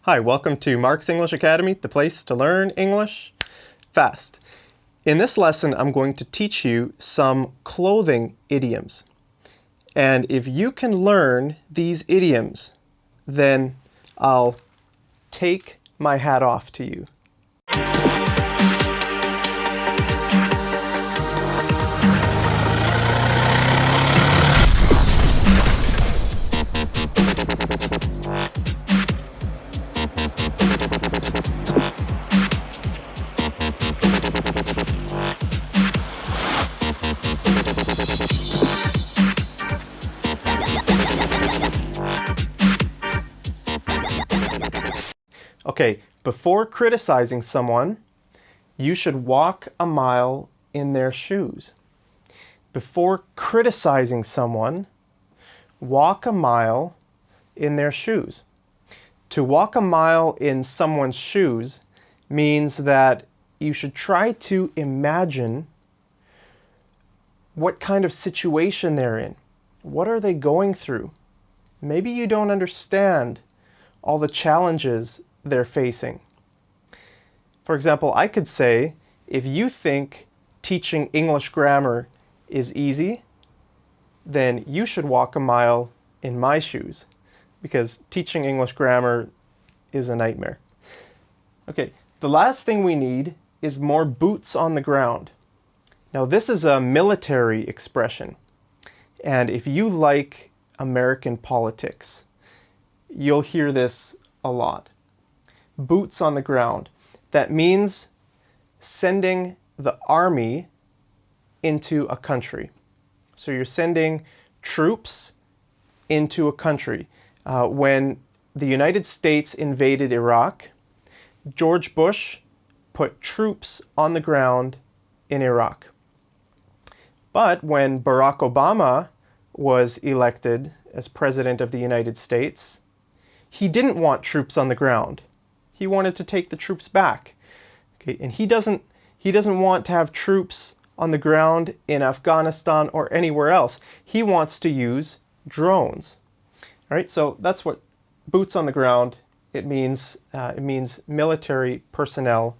Hi, welcome to Mark's English Academy, the place to learn English fast. In this lesson, I'm going to teach you some clothing idioms. And if you can learn these idioms, then I'll take my hat off to you. Okay, before criticizing someone, you should walk a mile in their shoes. Before criticizing someone, walk a mile in their shoes. To walk a mile in someone's shoes means that you should try to imagine what kind of situation they're in. What are they going through? Maybe you don't understand all the challenges they're facing. For example, I could say, if you think teaching English grammar is easy, then you should walk a mile in my shoes, because teaching English grammar is a nightmare. Okay, the last thing we need is more boots on the ground. Now, this is a military expression, and if you like American politics, you'll hear this a lot. Boots on the ground. That means sending the army into a country. So you're sending troops into a country. When the United States invaded Iraq, George Bush put troops on the ground in Iraq. But when Barack Obama was elected as President of the United States, he didn't want troops on the ground. He wanted to take the troops back. Okay, and he doesn't want to have troops on the ground in Afghanistan or anywhere else. He wants to use drones. All right, so that's what boots on the ground, it means military personnel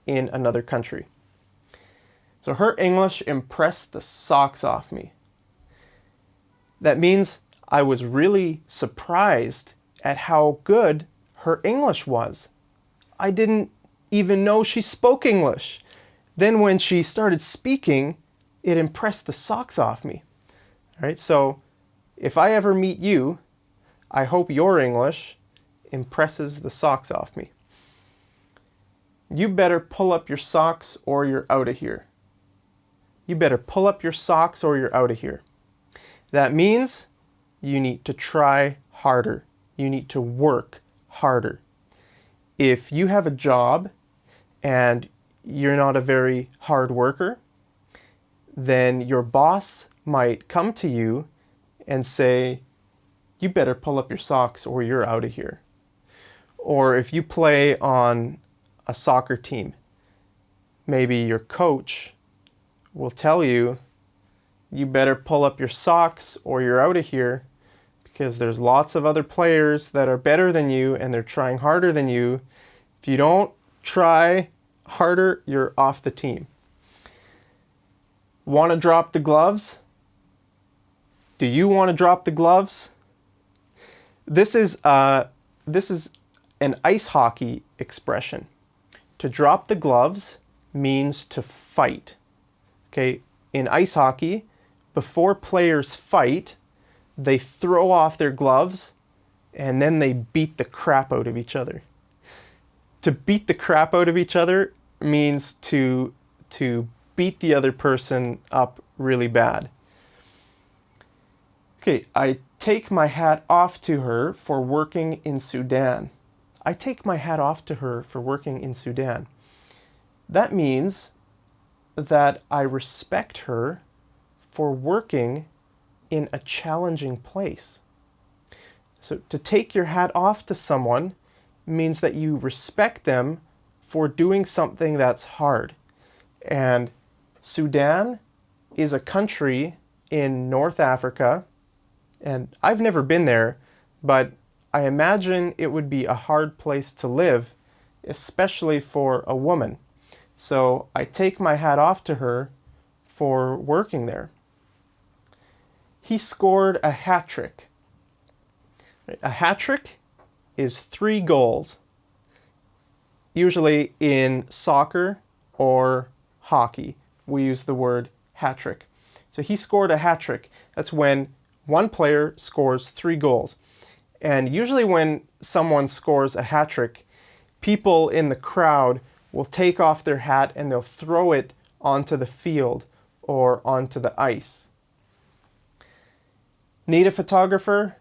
in another country. So her English impressed the socks off me. That means I was really surprised at how good her English was. I didn't even know she spoke English. Then when she started speaking, it impressed the socks off me. All right, so if I ever meet you, I hope your English impresses the socks off me. You better pull up your socks or you're out of here. You better pull up your socks or you're out of here. That means you need to try harder. You need to work harder. If you have a job and you're not a very hard worker, then your boss might come to you and say, you better pull up your socks or you're out of here. Or if you play on a soccer team, maybe your coach will tell you, you better pull up your socks or you're out of here, because there's lots of other players that are better than you and they're trying harder than you. If you don't try harder, you're off the team. Want to drop the gloves? Do you want to drop the gloves? This is an ice hockey expression. To drop the gloves means to fight. Okay, in ice hockey, before players fight, they throw off their gloves and then they beat the crap out of each other. To beat the crap out of each other means to beat the other person up really bad. Okay, I take my hat off to her for working in Sudan. I take my hat off to her for working in Sudan. That means that I respect her for working in a challenging place. So to take your hat off to someone means that you respect them for doing something that's hard. And Sudan is a country in North Africa, and I've never been there, but I imagine it would be a hard place to live, especially for a woman. So I take my hat off to her for working there. He scored a hat trick. A hat trick is 3 goals, usually in soccer or hockey. We use the word hat trick. So he scored a hat trick. That's when one player scores 3 goals. And usually when someone scores a hat trick, people in the crowd will take off their hat and they'll throw it onto the field or onto the ice. Need a photographer?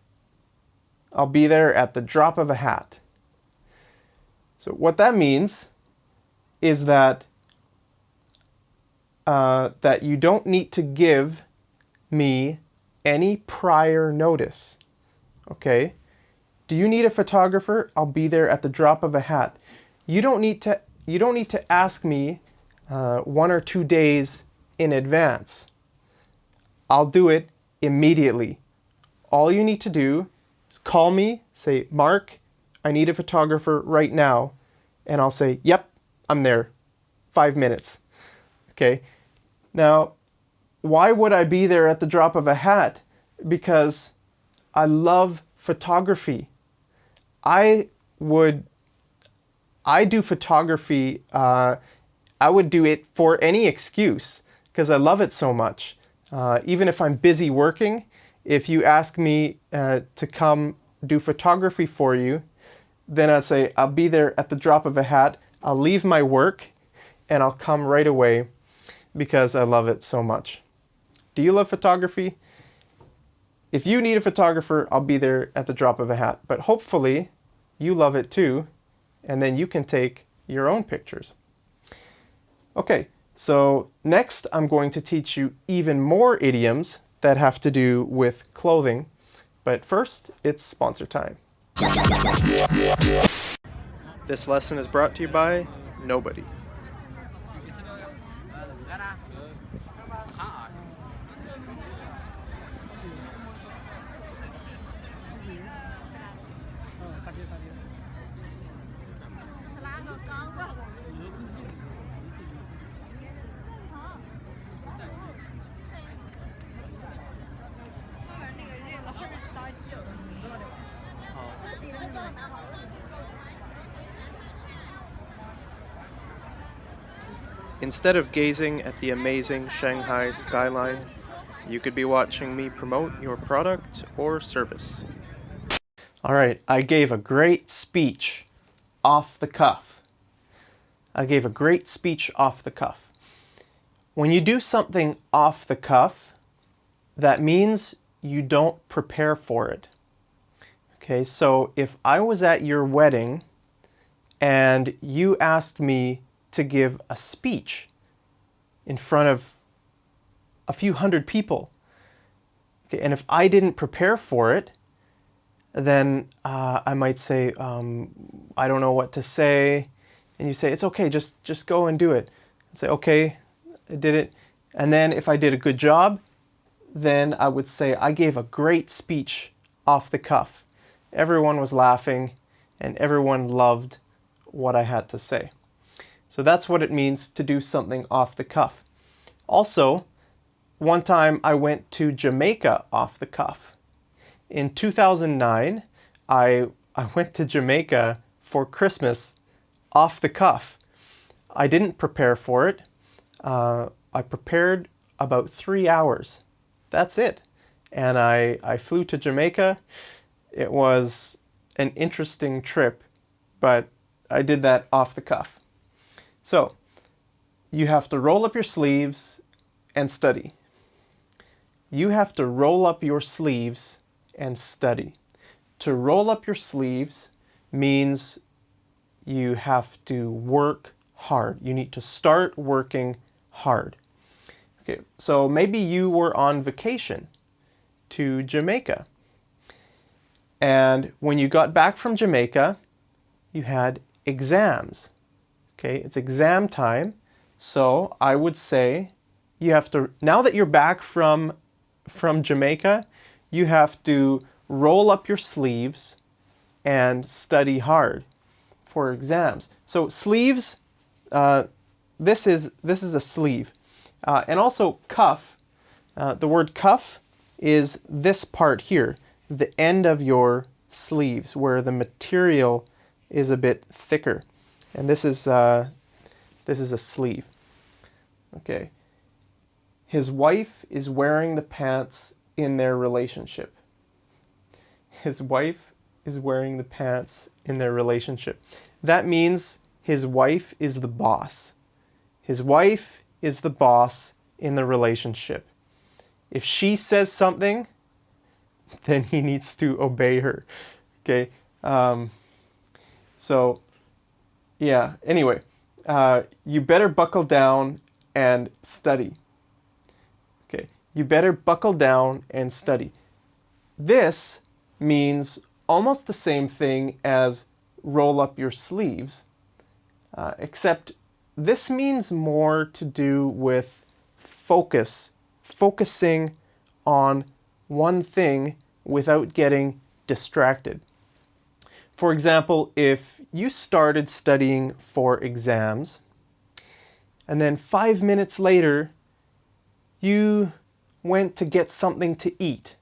I'll be there at the drop of a hat. So what that means is that that you don't need to give me any prior notice. Okay? Do you need a photographer? I'll be there at the drop of a hat. You don't need to ask me 1 or 2 days in advance. I'll do it immediately. All you need to do is call me, say, Mark, I need a photographer right now. And I'll say, yep, I'm there. 5 minutes. Okay? Now, why would I be there at the drop of a hat? Because I love photography. I do photography, I would do it for any excuse because I love it so much. Even if I'm busy working, if you ask me to come do photography for you, then I'd say I'll be there at the drop of a hat. I'll leave my work and I'll come right away because I love it so much. Do you love photography? If you need a photographer, I'll be there at the drop of a hat. But hopefully you love it too, and then you can take your own pictures. Okay, so next I'm going to teach you even more idioms that have to do with clothing. But first, it's sponsor time. This lesson is brought to you by nobody. Instead of gazing at the amazing Shanghai skyline, you could be watching me promote your product or service. All right, I gave a great speech off the cuff. When you do something off the cuff, that means you don't prepare for it. Okay, so if I was at your wedding and you asked me to give a speech in front of a few hundred people, okay, and if I didn't prepare for it, then I might say, I don't know what to say, and you say, it's okay, just go and do it. I say, okay, I did it. And then if I did a good job, then I would say I gave a great speech off the cuff. Everyone was laughing and everyone loved what I had to say. So that's what it means to do something off the cuff. Also, one time I went to Jamaica off the cuff. In 2009, I went to Jamaica for Christmas off the cuff. I didn't prepare for it. I prepared about 3 hours. That's it. And I flew to Jamaica. It was an interesting trip, but I did that off the cuff. So, you have to roll up your sleeves and study. You have to roll up your sleeves and study. To roll up your sleeves means you have to work hard. You need to start working hard. Okay, so maybe you were on vacation to Jamaica. And when you got back from Jamaica, you had exams. Okay, it's exam time. So I would say you have to, now that you're back from Jamaica, you have to roll up your sleeves and study hard for exams. So sleeves, this is a sleeve. And also cuff. The word cuff is this part here, the end of your sleeves, where the material is a bit thicker. And this is a sleeve. Okay. His wife is wearing the pants in their relationship. His wife is wearing the pants in their relationship. That means his wife is the boss. His wife is the boss in the relationship. If she says something, then he needs to obey her. Okay. So, yeah. Anyway, you better buckle down and study. Okay. You better buckle down and study. This means almost the same thing as roll up your sleeves, except this means more to do with focusing on one thing without getting distracted. For example, if you started studying for exams and then 5 minutes later you went to get something to eat.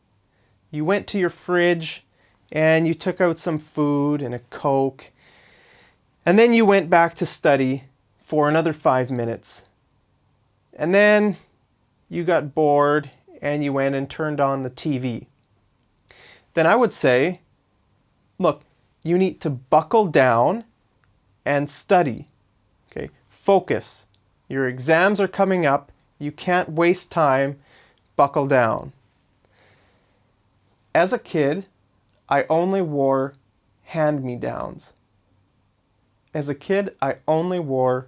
You went to your fridge and you took out some food and a Coke, and then you went back to study for another 5 minutes. And then you got bored and you went and turned on the TV. Then I would say, look, you need to buckle down and study. Okay? Focus. Your exams are coming up. You can't waste time. Buckle down. As a kid, I only wore hand-me-downs. As a kid, I only wore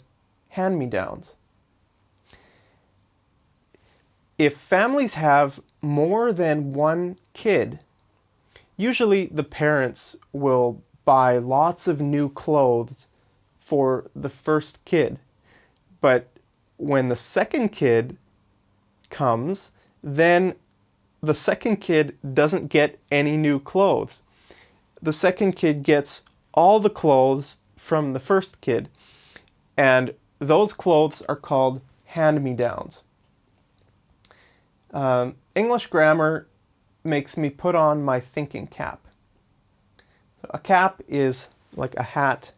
hand-me-downs. If families have more than one kid, usually the parents will buy lots of new clothes for the first kid. But when the second kid comes, then the second kid doesn't get any new clothes. The second kid gets all the clothes from the first kid, and those clothes are called hand-me-downs. English grammar makes me put on my thinking cap. So a cap is like a hat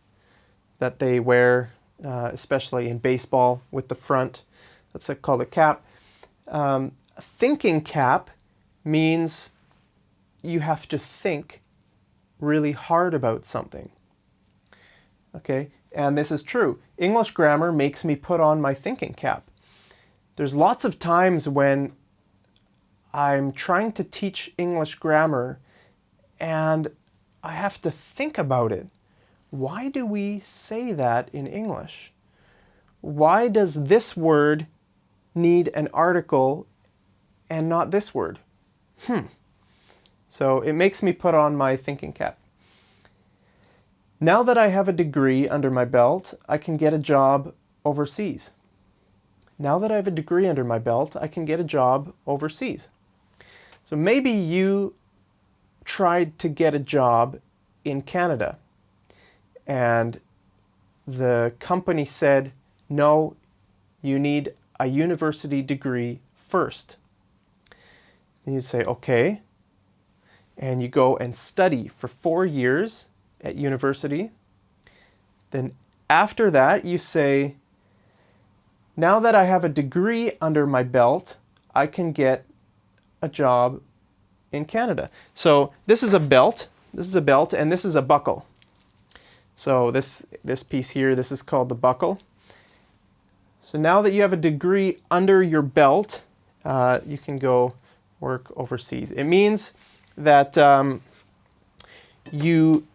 that they wear, especially in baseball with the front. That's called a cap. A thinking cap means you have to think really hard about something. Okay, and this is true. English grammar makes me put on my thinking cap. There's lots of times when I'm trying to teach English grammar and I have to think about it. Why do we say that in English? Why does this word need an article and not this word? So it makes me put on my thinking cap. Now that I have a degree under my belt, I can get a job overseas. Now that I have a degree under my belt, I can get a job overseas. So maybe you tried to get a job in Canada and the company said, no, you need a university degree first. And you'd say, okay. And you go and study for 4 years at university. Then after that, you say, now that I have a degree under my belt, I can get a job in Canada. So this is a belt, and this is a buckle. So this piece here, this is called the buckle. So now that you have a degree under your belt, you can go work overseas. It means that you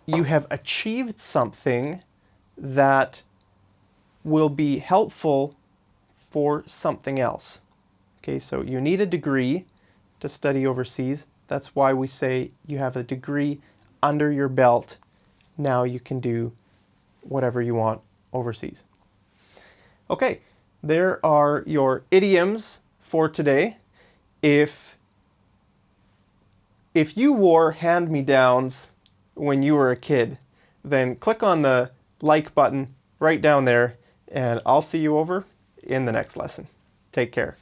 have achieved something that will be helpful for something else. Okay, so you need a degree to study overseas. That's why we say you have a degree under your belt. Now you can do whatever you want overseas. Okay, there are your idioms for today. If you wore hand-me-downs when you were a kid, then click on the like button right down there, and I'll see you over in the next lesson. Take care.